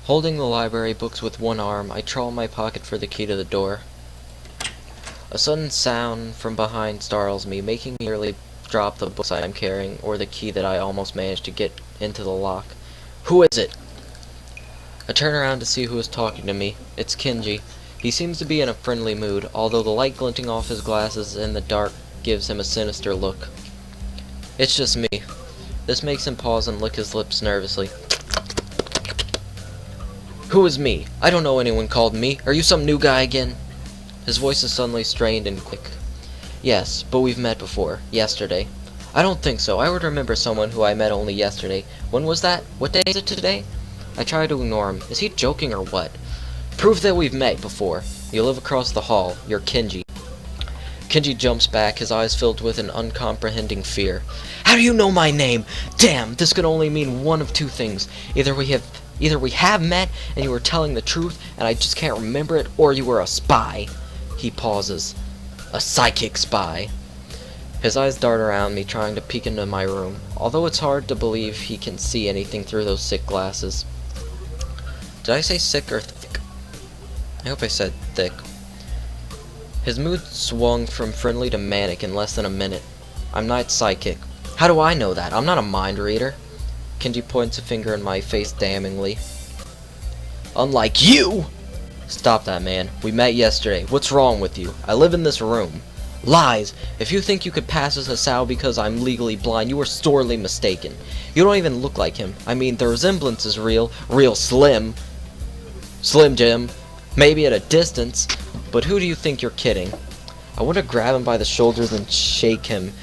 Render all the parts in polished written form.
Holding the library books with one arm, I trawl in my pocket for the key to the door. A sudden sound from behind startles me, making me nearly drop the books I am carrying, or the key that I almost managed to get into the lock. Who is it? I turn around to see who is talking to me. It's Kenji. He seems to be in a friendly mood, although the light glinting off his glasses in the dark gives him a sinister look. It's just me. This makes him pause and lick his lips nervously. Who is me? I don't know anyone called me. Are you some new guy again? His voice is suddenly strained and quick. Yes, but we've met before. Yesterday. I don't think so. I would remember someone who I met only yesterday. When was that? What day is it today? I try to ignore him. Is he joking or what? Prove that we've met before. You live across the hall. You're Kenji. Kenji jumps back, his eyes filled with an uncomprehending fear. How do you know my name? Damn, this could only mean one of two things. Either we have met and you were telling the truth and I just can't remember it, or you were a spy. He pauses. A psychic spy. His eyes dart around me, trying to peek into my room, although it's hard to believe he can see anything through those sick glasses. Did I say sick or thick? I hope I said thick. His mood swung from friendly to manic in less than a minute. I'm not psychic. How do I know that? I'm not a mind reader. Kenji points a finger in my face damningly. Unlike you! Stop that, man. We met yesterday. What's wrong with you? I live in this room. Lies! If you think you could pass as Hisao because I'm legally blind, you are sorely mistaken. You don't even look like him. I mean, the resemblance is real. Real slim. Slim Jim. Maybe at a distance. But who do you think you're kidding? I want to grab him by the shoulders and shake him.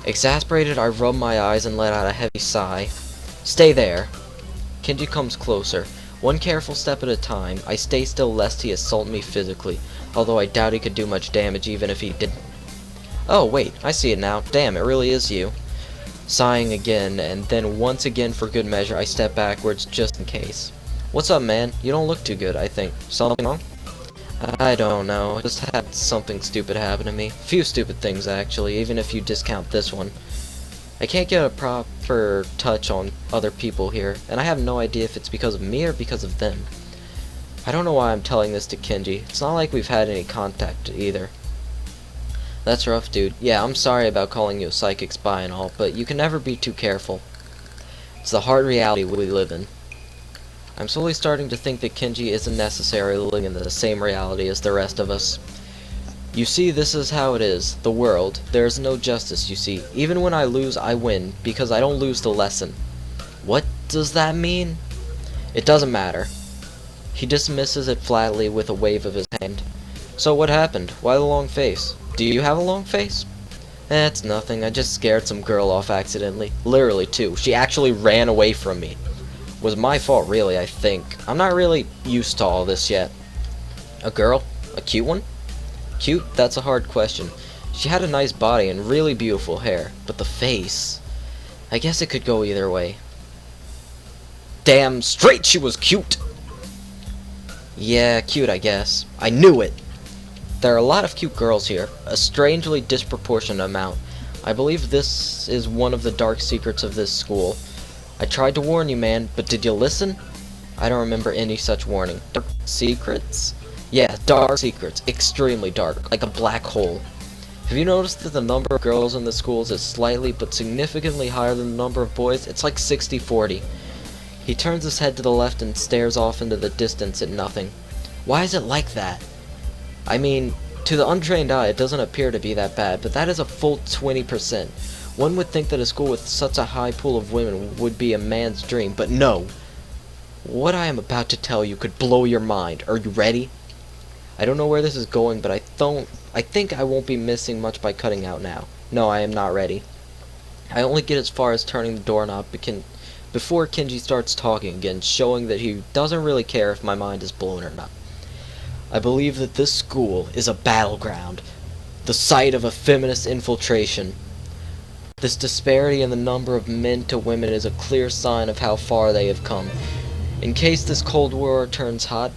Exasperated, I rub my eyes and let out a heavy sigh. Stay there. Kenji comes closer. One careful step at a time. I stay still lest he assault me physically, although I doubt he could do much damage even if he did. Oh, wait, I see it now. Damn, it really is you. Sighing again, and then once again for good measure, I step backwards just in case. What's up, man? You don't look too good, I think. Something wrong? I don't know. I just had something stupid happen to me. Few stupid things, actually, even if you discount this one. I can't get a proper touch on other people here, and I have no idea if it's because of me or because of them. I don't know why I'm telling this to Kenji. It's not like we've had any contact either. That's rough, dude. Yeah, I'm sorry about calling you a psychic spy and all, but you can never be too careful. It's the hard reality we live in. I'm slowly starting to think that Kenji isn't necessarily living in the same reality as the rest of us. You see, this is how it is. The world. There is no justice, you see. Even when I lose, I win, because I don't lose the lesson. What does that mean? It doesn't matter. He dismisses it flatly with a wave of his hand. So what happened? Why the long face? Do you have a long face? It's nothing. I just scared some girl off accidentally. Literally, too. She actually ran away from me. Was my fault, really, I think. I'm not really used to all this yet. A girl? A cute one? Cute? That's a hard question. She had a nice body and really beautiful hair, but the face... I guess it could go either way. Damn straight she was cute! Yeah, cute, I guess. I knew it! There are a lot of cute girls here, a strangely disproportionate amount. I believe this is one of the dark secrets of this school. I tried to warn you, man, but did you listen? I don't remember any such warning. Dark secrets? Yeah, dark secrets. Extremely dark. Like a black hole. Have you noticed that the number of girls in the schools is slightly but significantly higher than the number of boys? It's like 60-40. He turns his head to the left and stares off into the distance at nothing. Why is it like that? I mean, to the untrained eye, it doesn't appear to be that bad, but that is a full 20%. One would think that a school with such a high pool of women would be a man's dream, but no. What I am about to tell you could blow your mind. Are you ready? I don't know where this is going, but I think I won't be missing much by cutting out now. No, I am not ready. I only get as far as turning the doorknob before Kenji starts talking again, showing that he doesn't really care if my mind is blown or not. I believe that this school is a battleground, the site of a feminist infiltration. This disparity in the number of men to women is a clear sign of how far they have come. In case this Cold War turns hot,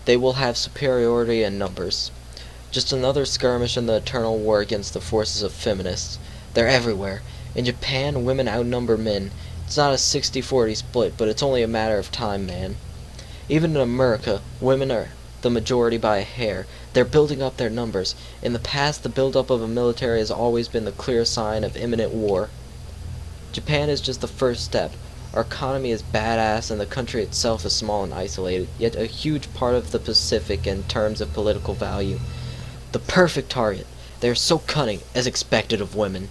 they will have superiority in numbers. Just another skirmish in the eternal war against the forces of feminists. They're everywhere. In Japan, women outnumber men. It's not a 60-40 split, but it's only a matter of time, man. Even in America, women are the majority by a hair. They're building up their numbers. In the past, the buildup of a military has always been the clear sign of imminent war. Japan is just the first step. Our economy is badass and the country itself is small and isolated, yet a huge part of the Pacific in terms of political value. The perfect target. They are so cunning, as expected of women.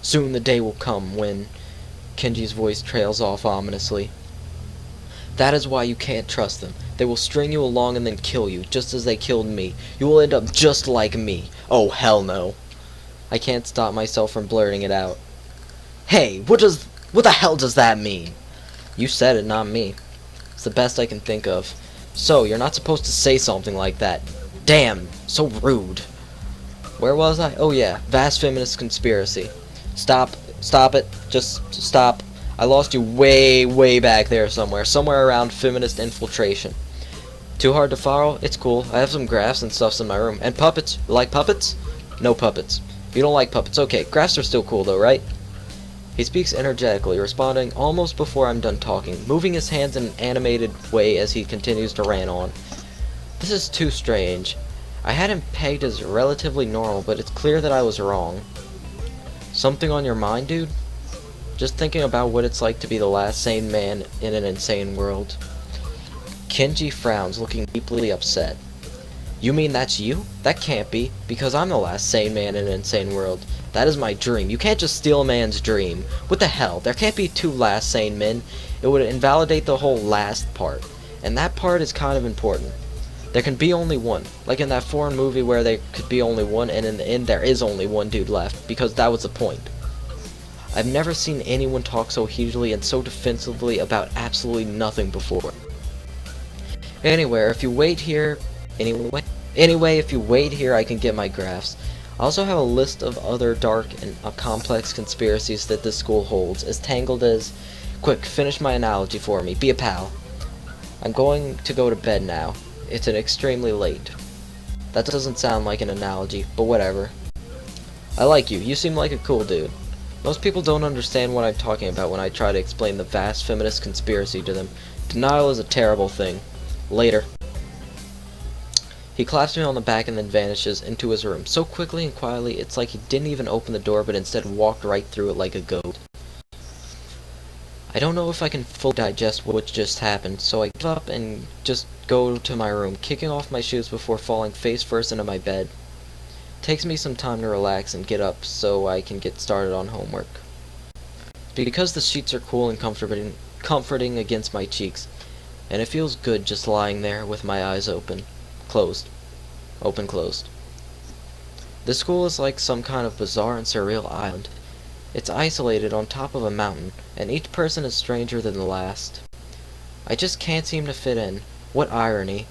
Soon the day will come when... Kenji's voice trails off ominously. That is why you can't trust them. They will string you along and then kill you, just as they killed me. You will end up just like me. Oh, hell no. I can't stop myself from blurting it out. Hey, what the hell does that mean? You said it, not me. It's the best I can think of. So, you're not supposed to say something like that. Damn, so rude. Where was I? Oh yeah, vast feminist conspiracy. Stop it, just stop. I lost you way back there somewhere around feminist infiltration. Too hard to follow? It's cool. I have some graphs and stuffs in my room. And puppets. You like puppets? No puppets. You don't like puppets. Okay, graphs are still cool though, right? He speaks energetically, responding almost before I'm done talking, moving his hands in an animated way as he continues to rant on. This is too strange. I had him pegged as relatively normal, but it's clear that I was wrong. Something on your mind, dude? Just thinking about what it's like to be the last sane man in an insane world. Kenji frowns, looking deeply upset. You mean that's you? That can't be, because I'm the last sane man in an insane world. That is my dream. You can't just steal a man's dream. What the hell? There can't be two last sane men. It would invalidate the whole last part. And that part is kind of important. There can be only one. Like in that foreign movie where there could be only one, and in the end there is only one dude left, because that was the point. I've never seen anyone talk so heatedly and so defensively about absolutely nothing before. Anyway, if you wait here, if you wait here, I can get my graphs. I also have a list of other dark and complex conspiracies that this school holds, as tangled as... Quick, finish my analogy for me. Be a pal. I'm going to go to bed now. It's extremely late. That doesn't sound like an analogy, but whatever. I like you. You seem like a cool dude. Most people don't understand what I'm talking about when I try to explain the vast feminist conspiracy to them. Denial is a terrible thing. Later. He claps me on the back and then vanishes into his room, so quickly and quietly it's like he didn't even open the door but instead walked right through it like a goat. I don't know if I can fully digest what just happened, so I give up and just go to my room, kicking off my shoes before falling face first into my bed. Takes me some time to relax and get up so I can get started on homework. Because the sheets are cool and comforting against my cheeks, and it feels good just lying there with my eyes open. Closed. Open, closed. This school is like some kind of bizarre and surreal island. It's isolated on top of a mountain, and each person is stranger than the last. I just can't seem to fit in. What irony.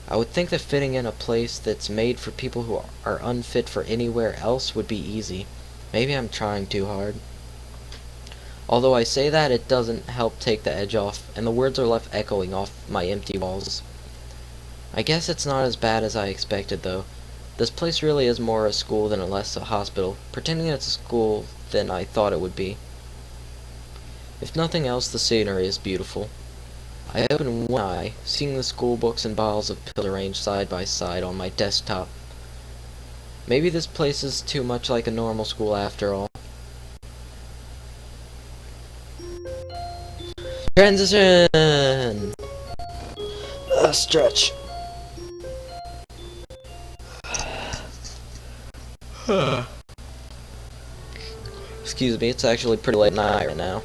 I would think that fitting in a place that's made for people who are unfit for anywhere else would be easy. Maybe I'm trying too hard. Although I say that, it doesn't help take the edge off, and the words are left echoing off my empty walls. I guess it's not as bad as I expected, though. This place really is more a school than less a hospital, pretending it's a school than I thought it would be. If nothing else, the scenery is beautiful. I open one eye, seeing the school books and bottles of pills arranged side by side on my desktop. Maybe this place is too much like a normal school after all. Transition! Stretch. Excuse me, it's actually pretty late night right now.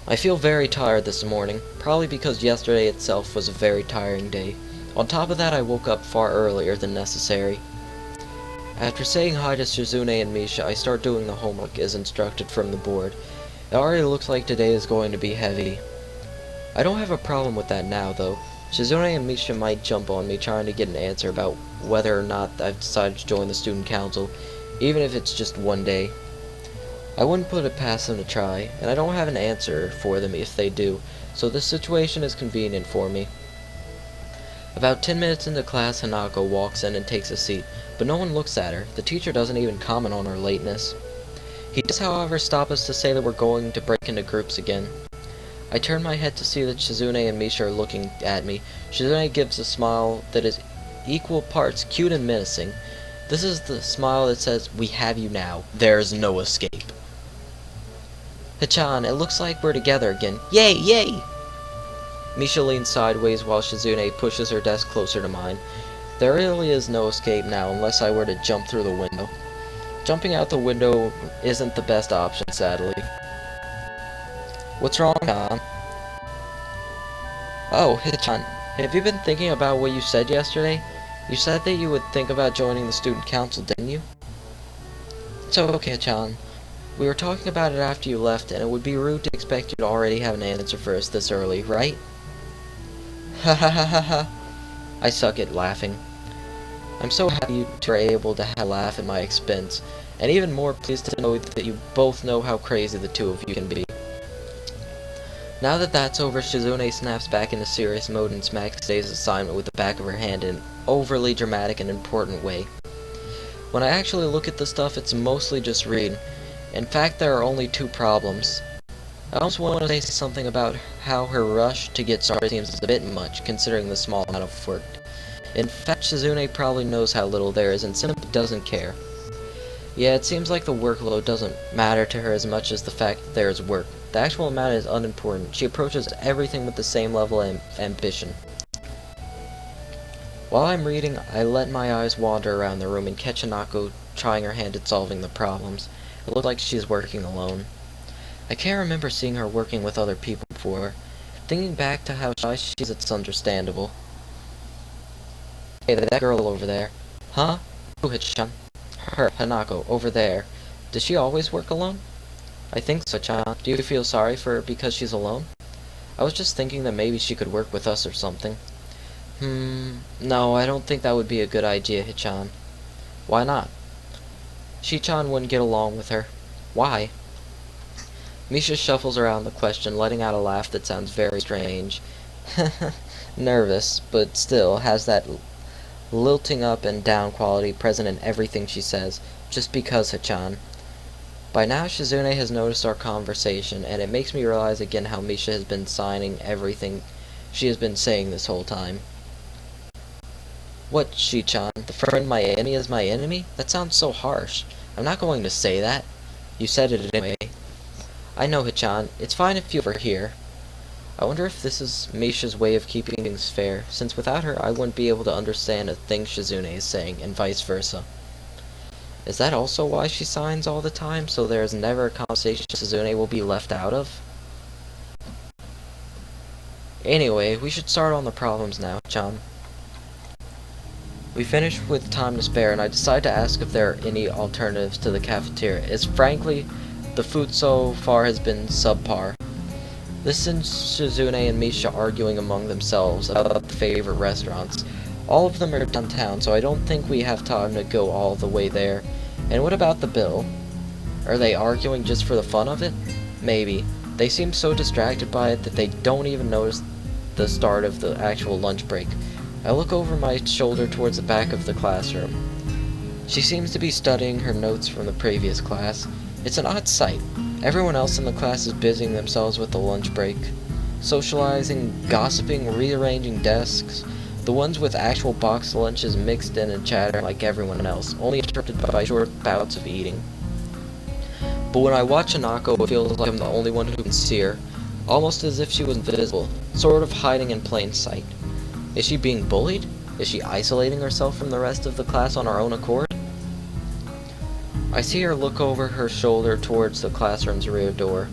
I feel very tired this morning, probably because yesterday itself was a very tiring day. On top of that, I woke up far earlier than necessary. After saying hi to Shizune and Misha, I start doing the homework as instructed from the board. It already looks like today is going to be heavy. I don't have a problem with that now, though. Shizune and Misha might jump on me trying to get an answer about whether or not I've decided to join the student council, even if it's just one day. I wouldn't put it past them to try, and I don't have an answer for them if they do, so this situation is convenient for me. About 10 minutes into class, Hanako walks in and takes a seat, but no one looks at her. The teacher doesn't even comment on her lateness. He does, however, stop us to say that we're going to break into groups again. I turn my head to see that Shizune and Misha are looking at me. Shizune gives a smile that is equal parts cute and menacing. This is the smile that says, "We have you now. There's no escape." Hachan, it looks like we're together again. Yay, yay! Misha leans sideways while Shizune pushes her desk closer to mine. There really is no escape now unless I were to jump through the window. Jumping out the window isn't the best option, sadly. What's wrong, Hachan? Oh, Hachan, have you been thinking about what you said yesterday? You said that you would think about joining the student council, didn't you? It's okay, Hachan. We were talking about it after you left, and it would be rude to expect you to already have an answer for us this early, right? Ha ha ha ha ha. I suck at laughing. I'm so happy you two are able to have a laugh at my expense, and even more pleased to know that you both know how crazy the two of you can be. Now that that's over, Shizune snaps back into serious mode and smacks today's assignment with the back of her hand in an overly dramatic and important way. When I actually look at the stuff, it's mostly just reading. In fact, there are only two problems. I almost want to say something about how her rush to get started seems a bit much, considering the small amount of work. In fact, Shizune probably knows how little there is and simply doesn't care. Yeah, it seems like the workload doesn't matter to her as much as the fact that there is work. The actual amount is unimportant. She approaches everything with the same level of ambition. While I'm reading, I let my eyes wander around the room and catch Hanako trying her hand at solving the problems. It looks like she's working alone. I can't remember seeing her working with other people before. Thinking back to how shy she is, it's understandable. Hey, that girl over there. Huh? Who, Hachan? Her, Hanako, over there. Does she always work alone? I think so, Hachan. Do you feel sorry for her because she's alone? I was just thinking that maybe she could work with us or something. No, I don't think that would be a good idea, Hachan. Why not? Shi-chan wouldn't get along with her. Why? Misha shuffles around the question, letting out a laugh that sounds very strange. Nervous, but still has that lilting up and down quality present in everything she says, just because, Hachan. By now, Shizune has noticed our conversation, and it makes me realize again how Misha has been signing everything she has been saying this whole time. What, Shi-chan? The friend my enemy is my enemy? That sounds so harsh. I'm not going to say that. You said it anyway. I know, Hachan. It's fine if you were here. I wonder if this is Misha's way of keeping things fair, since without her I wouldn't be able to understand a thing Shizune is saying, and vice versa. Is that also why she signs all the time, so there is never a conversation Shizune will be left out of? Anyway, we should start on the problems now, Hachan. We finish with time to spare, and I decide to ask if there are any alternatives to the cafeteria, as frankly, the food so far has been subpar. This sends Shizune and Misha arguing among themselves about the favorite restaurants. All of them are downtown, so I don't think we have time to go all the way there. And what about the bill? Are they arguing just for the fun of it? Maybe. They seem so distracted by it that they don't even notice the start of the actual lunch break. I look over my shoulder towards the back of the classroom. She seems to be studying her notes from the previous class. It's an odd sight. Everyone else in the class is busying themselves with the lunch break. Socializing, gossiping, rearranging desks. The ones with actual boxed lunches mixed in and chattering like everyone else, only interrupted by short bouts of eating. But when I watch Hanako, it feels like I'm the only one who can see her, almost as if she was invisible, sort of hiding in plain sight. Is she being bullied? Is she isolating herself from the rest of the class on her own accord? I see her look over her shoulder towards the classroom's rear door.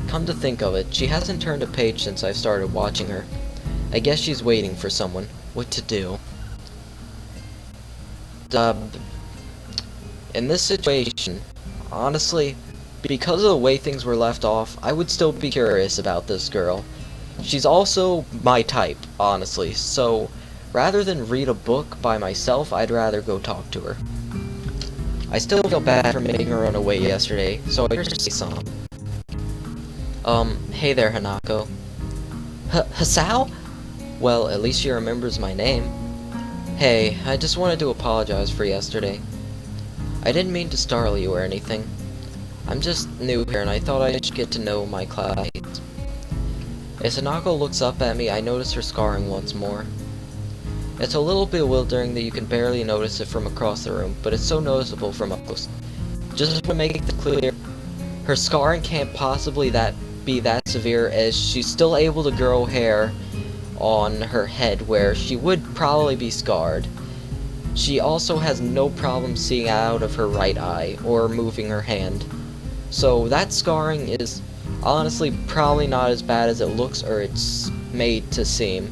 Come to think of it, she hasn't turned a page since I've started watching her. I guess she's waiting for someone. What to do? In this situation, honestly, because of the way things were left off, I would still be curious about this girl. She's also my type, honestly, so rather than read a book by myself, I'd rather go talk to her. I still feel bad for making her run away yesterday, so I just say something. Hey there, Hanako. Hisao? Well, at least she remembers my name. Hey, I just wanted to apologize for yesterday. I didn't mean to startle you or anything. I'm just new here and I thought I should get to know my classmates. As Hanako looks up at me, I notice her scarring once more. It's a little bewildering that you can barely notice it from across the room, but it's so noticeable from up close. Just to make it clear, her scarring can't possibly be that severe, as she's still able to grow hair on her head where she would probably be scarred. She also has no problem seeing out of her right eye or moving her hand. So that scarring is honestly probably not as bad as it looks or it's made to seem.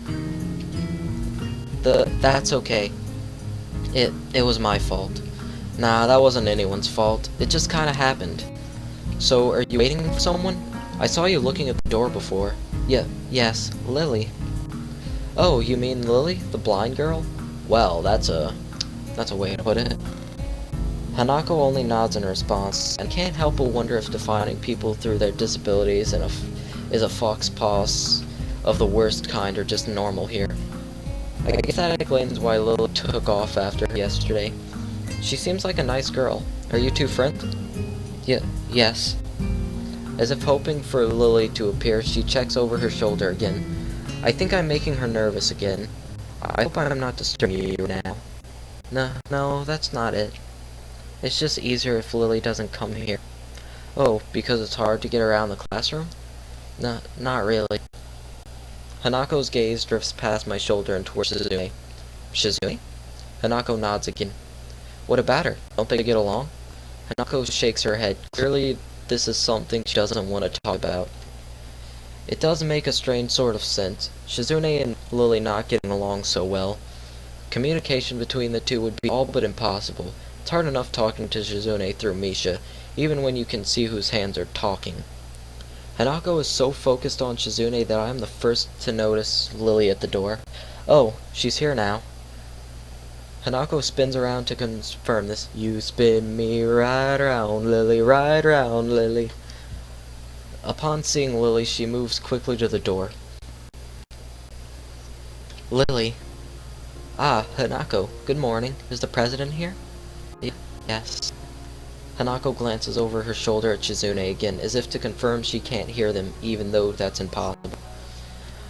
That's okay. It was my fault. Nah, that wasn't anyone's fault. It just kinda happened. So, are you waiting for someone? I saw you looking at the door before. Yes, Lily. Oh, you mean Lily, the blind girl? Well, that's a way to put it. Hanako only nods in response, and can't help but wonder if defining people through their disabilities is a fox paws of the worst kind or just normal here. I guess that explains why Lily took off after yesterday. She seems like a nice girl. Are you two friends? Yes. As if hoping for Lily to appear, she checks over her shoulder again. I think I'm making her nervous again. I hope I'm not disturbing you now. No, that's not it. It's just easier if Lily doesn't come here. Oh, because it's hard to get around the classroom? No, not really. Hanako's gaze drifts past my shoulder and towards Shizune. Shizune? Hanako nods again. What about her? Don't they get along? Hanako shakes her head. Clearly, this is something she doesn't want to talk about. It does make a strange sort of sense. Shizune and Lily not getting along so well. Communication between the two would be all but impossible. It's hard enough talking to Shizune through Misha, even when you can see whose hands are talking. Hanako is so focused on Shizune that I am the first to notice Lily at the door. Oh, she's here now. Hanako spins around to confirm this. You spin me right around, Lily, right around, Lily. Upon seeing Lily, she moves quickly to the door. Lily. Ah, Hanako, good morning. Is the president here? Yes. Hanako glances over her shoulder at Shizune again, as if to confirm she can't hear them, even though that's impossible.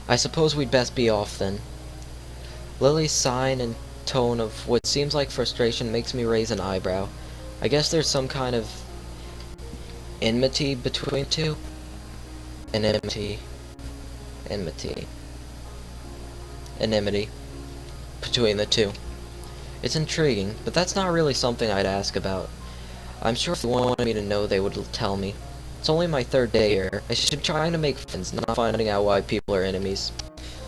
I suppose we'd best be off then. Lily's sign and tone of what seems like frustration makes me raise an eyebrow. I guess there's some kind of enmity between the two? Enmity between the two. It's intriguing, but that's not really something I'd ask about. I'm sure if they wanted me to know, they would tell me. It's only my third day here. I should be trying to make friends, not finding out why people are enemies.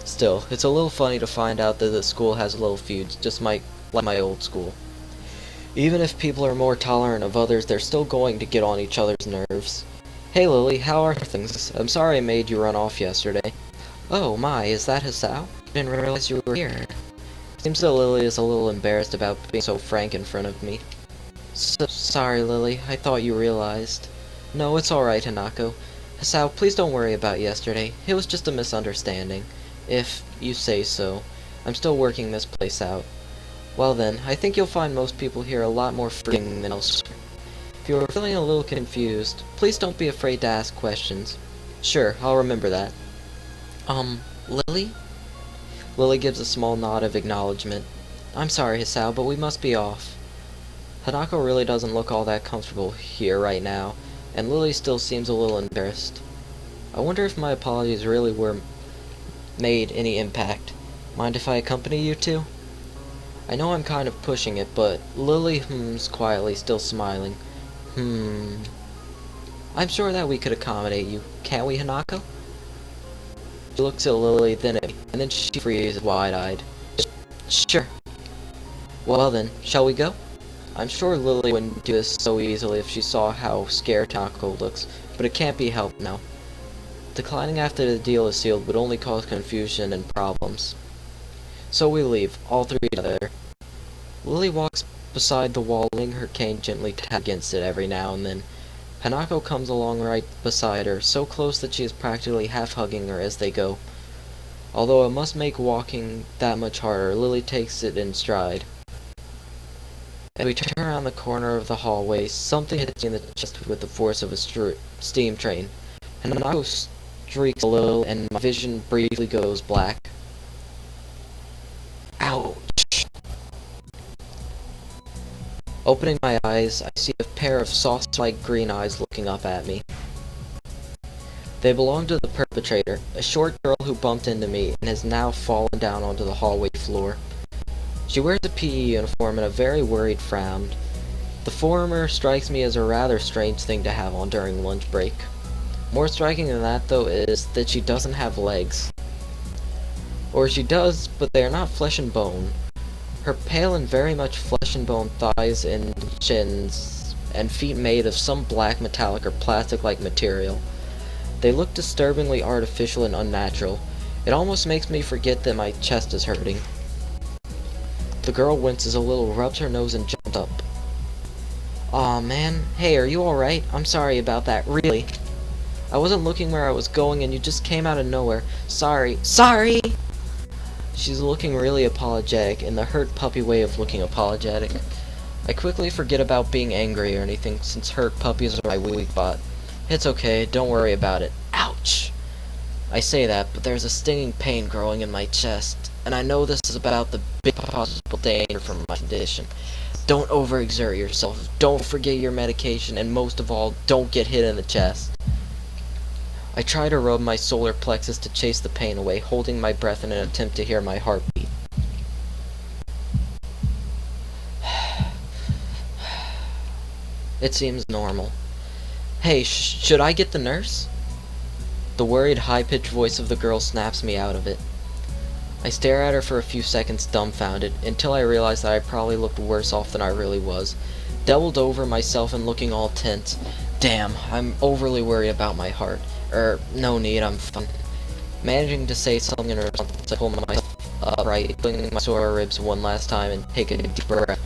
Still, it's a little funny to find out that the school has little feuds, just like my old school. Even if people are more tolerant of others, they're still going to get on each other's nerves. Hey Lily, how are things? I'm sorry I made you run off yesterday. Oh my, is that Hisao? I didn't realize you were here. Seems that Lily is a little embarrassed about being so frank in front of me. Sorry, Lily. I thought you realized. No, it's alright, Hanako. Hisao, please don't worry about yesterday. It was just a misunderstanding. If you say so. I'm still working this place out. Well then, I think you'll find most people here a lot more forgiving than elsewhere. If you're feeling a little confused, please don't be afraid to ask questions. Sure, I'll remember that. Lily? Lily gives a small nod of acknowledgement. I'm sorry, Hisao, but we must be off. Hanako really doesn't look all that comfortable here right now, and Lily still seems a little embarrassed. I wonder if my apologies really were made any impact. Mind if I accompany you two? I know I'm kind of pushing it, but Lily hums quietly, still smiling. I'm sure that we could accommodate you, can't we, Hanako? She looks at Lily, then at me, and then she freezes wide-eyed. Sure. Well then, shall we go? I'm sure Lily wouldn't do this so easily if she saw how scared Hanako looks, but it can't be helped now. Declining after the deal is sealed would only cause confusion and problems. So we leave, all three together. Lily walks beside the wall, letting her cane gently tap against it every now and then. Hanako comes along right beside her, so close that she is practically half-hugging her as they go. Although it must make walking that much harder, Lily takes it in stride. As we turn around the corner of the hallway, something hits me in the chest with the force of a steam train. Hanako streaks a little, and my vision briefly goes black. Ouch! Opening my eyes, I see a pair of saucer-like green eyes looking up at me. They belong to the perpetrator, a short girl who bumped into me and has now fallen down onto the hallway floor. She wears a PE uniform and a very worried frown. The former strikes me as a rather strange thing to have on during lunch break. More striking than that, though, is that she doesn't have legs. Or she does, but they are not flesh and bone. Her pale and very much flesh and bone thighs and shins, and feet made of some black metallic or plastic-like material. They look disturbingly artificial and unnatural. It almost makes me forget that my chest is hurting. The girl winces a little, rubs her nose, and jumps up. Aw, man. Hey, are you alright? I'm sorry about that, really. I wasn't looking where I was going and you just came out of nowhere. Sorry. Sorry! She's looking really apologetic, in the hurt puppy way of looking apologetic. I quickly forget about being angry or anything, since hurt puppies are my weak spot. It's okay, don't worry about it. Ouch! I say that, but there's a stinging pain growing in my chest, and I know this is about the big possible danger from my condition. Don't overexert yourself, don't forget your medication, and most of all, don't get hit in the chest. I try to rub my solar plexus to chase the pain away, holding my breath in an attempt to hear my heartbeat. It seems normal. Hey, should I get the nurse? The worried, high-pitched voice of the girl snaps me out of it. I stare at her for a few seconds dumbfounded, until I realize that I probably looked worse off than I really was. Doubled over myself and looking all tense. Damn, I'm overly worried about my heart. No need, I'm fine. Managing to say something in response, I pull myself upright, feeling my sore ribs one last time and take a deep breath.